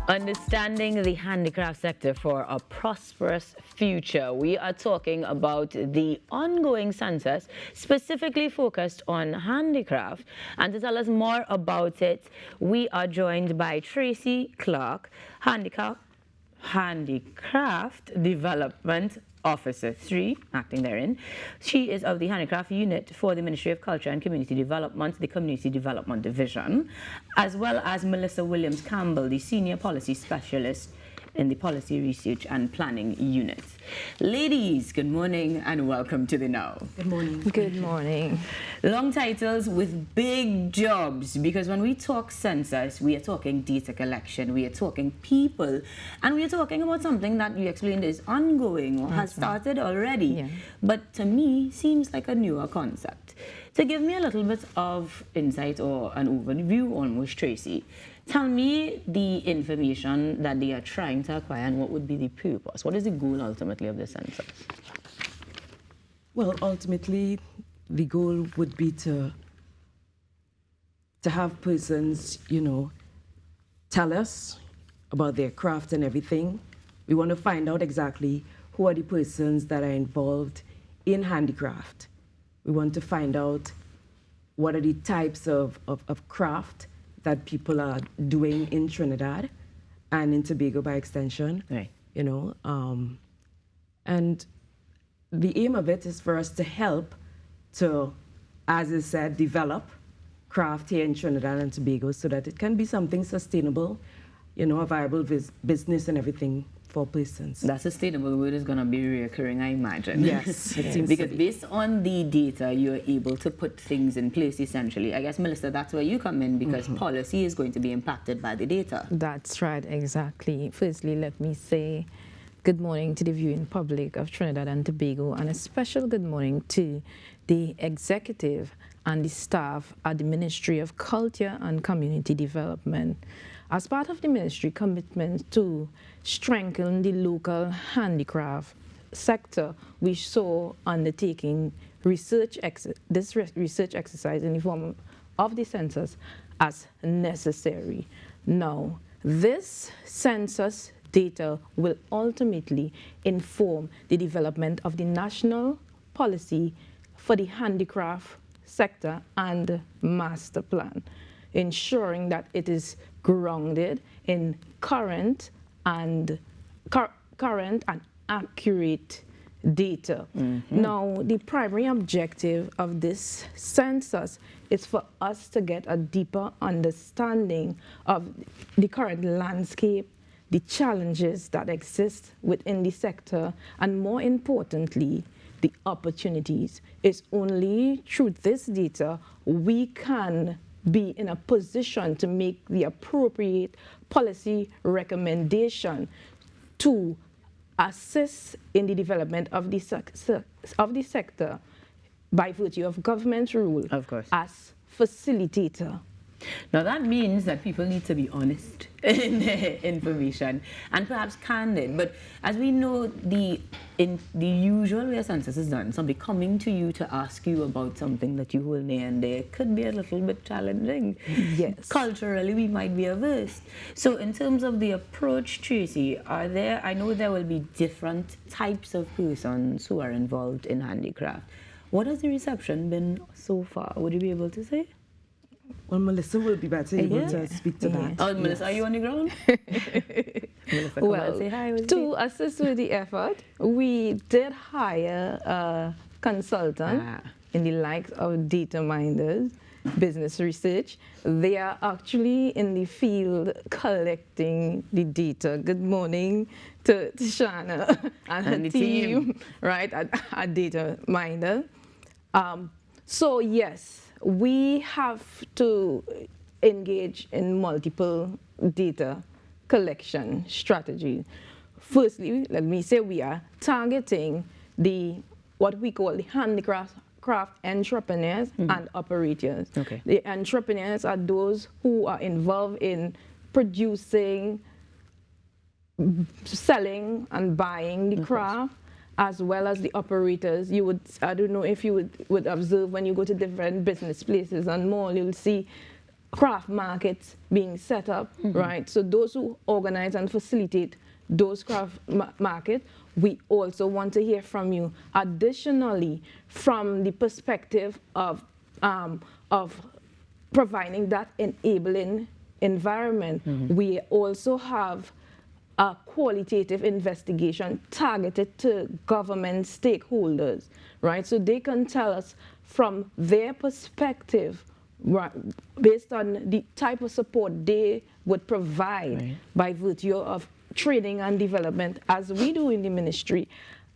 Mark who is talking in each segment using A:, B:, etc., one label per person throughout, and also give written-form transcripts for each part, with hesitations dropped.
A: Understanding the handicraft sector for a prosperous future. We are talking about the ongoing census, specifically focused on handicraft. And to tell us more about it, we are joined by Tracy Clark, Handicraft Development Officer 3, acting therein. She is of the Handicraft Unit for the Ministry of Culture and Community Development, the Community Development Division, as well as Melissa Williams-Campbell, the Senior Policy Specialist in the Policy Research and Planning Unit. Ladies, good morning and welcome to the Now.
B: Good morning.
C: Good morning.
A: Long titles with big jobs, because when we talk census, we are talking data collection, we are talking people, and we are talking about something that you explained is ongoing or has started already, but to me seems like a newer concept. To give me a little bit of insight or an overview almost, Tracy, tell me the information that they are trying to acquire and what would be the purpose. What is the goal ultimately of the census?
B: Well, ultimately, the goal would be to have persons, tell us about their craft and everything. We want to find out exactly who are the persons that are involved in handicraft. We want to find out what are the types of craft that people are doing in Trinidad and in Tobago by extension,
A: right.
B: And the aim of it is for us to help to, as is said, develop craft here in Trinidad and Tobago so that it can be something sustainable, a viable business and everything for persons.
A: That sustainable word is going to be reoccurring, I imagine.
B: Yes, it seems
A: because based on the data, you're able to put things in place essentially. I guess, Melissa, that's where you come in because policy is going to be impacted by the data.
C: That's right, exactly. Firstly, let me say good morning to the viewing public of Trinidad and Tobago, and a special good morning to the executive and the staff at the Ministry of Culture and Community Development. As part of the ministry commitment to strengthen the local handicraft sector, we saw undertaking research exercise in the form of the census as necessary. Now, this census data will ultimately inform the development of the national policy for the handicraft sector and master plan, ensuring that it is grounded in current and accurate data. Now, the primary objective of this census is for us to get a deeper understanding of the current landscape, the challenges that exist within the sector, and more importantly, the opportunities. It's only through this data we can be in a position to make the appropriate policy recommendation to assist in the development of the sector by virtue of government rule,
A: of course,
C: as facilitator.
A: Now that means that people need to be honest in their information and perhaps candid. But as we know, in the usual way a census is done, somebody coming to you to ask you about something that you hold near and there could be a little bit challenging.
C: Yes.
A: Culturally, we might be averse. So in terms of the approach, Tracy, I know there will be different types of persons who are involved in handicraft. What has the reception been so far? Would you be able to say?
B: Well, Melissa will be better able to speak to that.
A: Oh, Melissa, are you on the ground? Melissa,
C: well,
A: say hi.
C: To assist with the effort, we did hire a consultant in the likes of data minders, business research. They are actually in the field collecting the data. Good morning to Shana and her team, right, at Data Minder. So yes, we have to engage in multiple data collection strategies. Firstly, let me say we are targeting what we call the handicraft entrepreneurs and operators.
A: Okay.
C: The entrepreneurs are those who are involved in producing, selling, and buying the craft, as well as the operators. I don't know if you would observe when you go to different business places and mall, you'll see craft markets being set up, right? So those who organize and facilitate those craft markets, we also want to hear from you. Additionally, from the perspective of providing that enabling environment, we also have a qualitative investigation targeted to government stakeholders, right? So they can tell us from their perspective, right, based on the type of support they would provide by virtue of training and development, as we do in the ministry,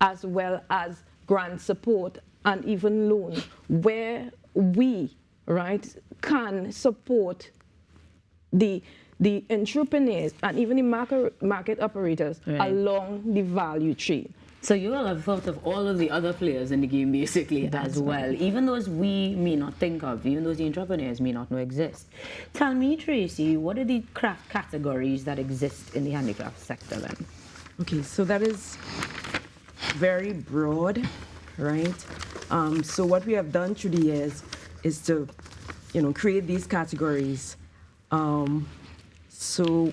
C: as well as grant support and even loan, where we, right, can support the entrepreneurs and even the market operators along the value chain.
A: So you all have thought of all of the other players in the game basically as well, even those we may not think of, even those the entrepreneurs may not know exist. Tell me, Tracy, what are the craft categories that exist in the handicraft sector then?
B: Okay, so that is very broad, right? So what we have done through the years is to, create these categories. So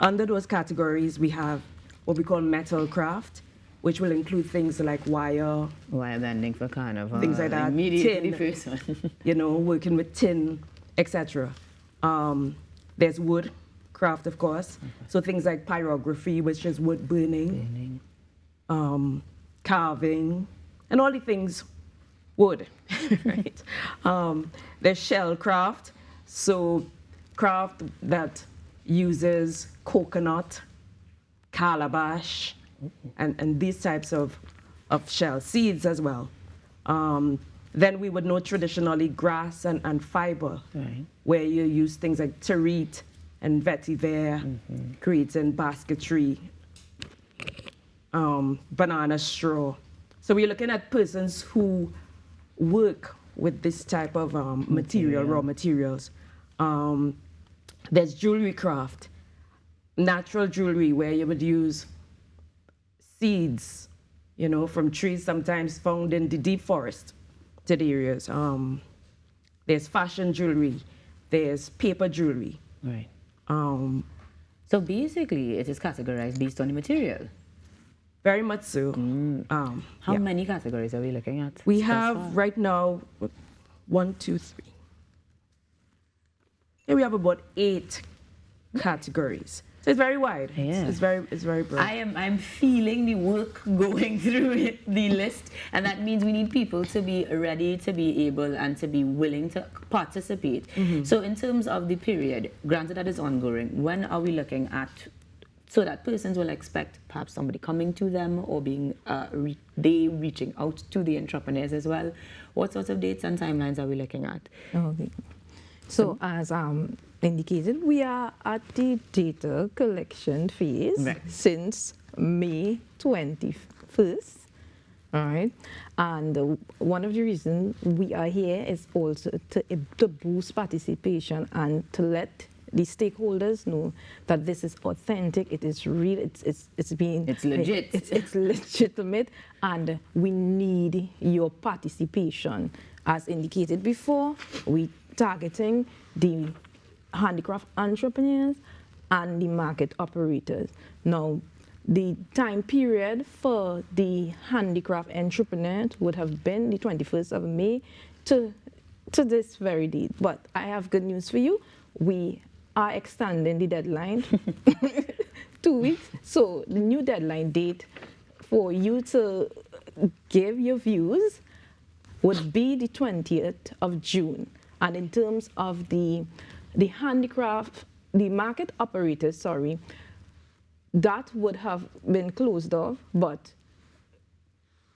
B: under those categories, we have what we call metal craft, which will include things like wire
A: bending for carnival,
B: things like that,
A: tin,
B: working with tin, etc. There's wood craft, of course. So things like pyrography, which is wood burning. Carving, and all the things wood, right? There's shell craft, so craft that uses coconut, calabash, and these types of shell, seeds as well. Then we would know traditionally grass and fiber, where you use things like terete and vetiver, creating basketry, banana straw. So we're looking at persons who work with this type of material, raw materials. There's jewelry craft, natural jewelry, where you would use seeds, from trees sometimes found in the deep forest to the areas. There's fashion jewelry, there's paper jewelry.
A: Right. So basically, it is categorized based on the material.
B: Very much so.
A: How many categories are we looking at?
B: We have right now 1, 2, 3. Here we have about 8 categories. So it's very wide.
A: Yeah.
B: It's very broad.
A: I'm feeling the work going through the list, and that means we need people to be ready, to be able, and to be willing to participate. So in terms of the period, granted that is ongoing, when are we looking at, so that persons will expect perhaps somebody coming to them or being they reaching out to the entrepreneurs as well? What sorts of dates and timelines are we looking at?
C: Okay. So as indicated, we are at the data collection phase since May 21st. All right. And one of the reasons we are here is also to boost participation and to let the stakeholders know that this is authentic, it is real, it's legit. It's legitimate, and we need your participation. As indicated before, we targeting the handicraft entrepreneurs and the market operators. Now, the time period for the handicraft entrepreneurs would have been the 21st of May to this very date. But I have good news for you. We are extending the deadline 2 weeks. So the new deadline date for you to give your views would be the 20th of June. And in terms of the handicraft, the market operators, that would have been closed off, but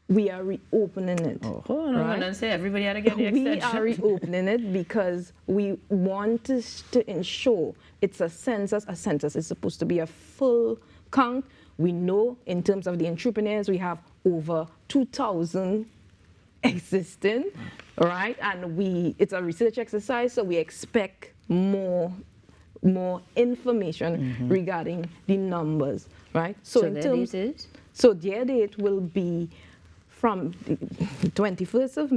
C: we are reopening it.
A: Oh, hold on, and say everybody had to get the extension.
C: We are reopening it because we want to ensure it's a census. A census is supposed to be a full count. We know in terms of the entrepreneurs, we have over 2,000 existing, right? And it's a research exercise, so we expect more information regarding the numbers, right? So in terms, so their date will be from the 21st of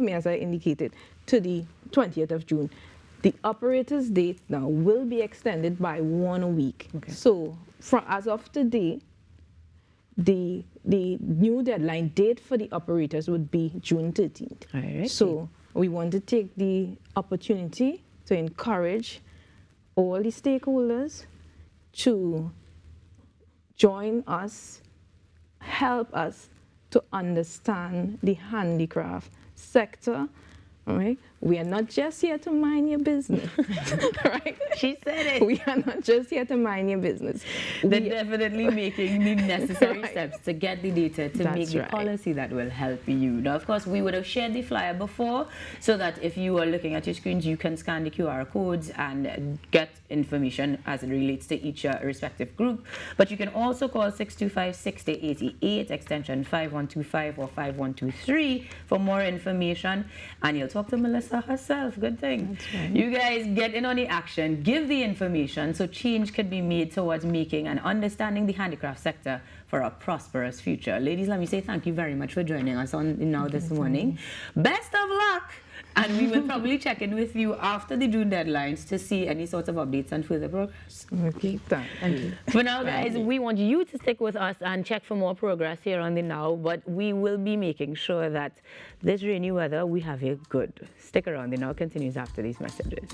C: May, as I indicated, to the 20th of June. The operator's date now will be extended by 1 week.
B: Okay.
C: So as of today, the new deadline date for the operators would be June 13th.
B: All right.
C: So we want to take the opportunity to encourage all the stakeholders to join us, help us to understand the handicraft sector. All right, we are not just here to mind your business, right?
A: She said it.
C: We are not just here to mind your business.
A: They're definitely making the necessary
C: Right.
A: steps to get the data to
C: That's
A: make the
C: right.
A: policy that will help you. Now, of course, we would have shared the flyer before so that if you are looking at your screens, you can scan the QR codes and get information as it relates to each respective group. But you can also call 625-6088, extension 5125 or 5123 for more information, and you'll talk to Melissa herself. Good thing.
C: That's right.
A: You guys get in on the action, give the information so change can be made towards making and understanding the handicraft sector for a prosperous future. Ladies, let me say thank you very much for joining us on Now this morning. Best of luck! And we will probably check in with you after the June deadlines to see any sorts of updates and further progress.
C: Okay, thank you.
A: For now, guys, we want you to stick with us and check for more progress here on the Now, but we will be making sure that this rainy weather, we have it good. Stick around. The Now continues after these messages.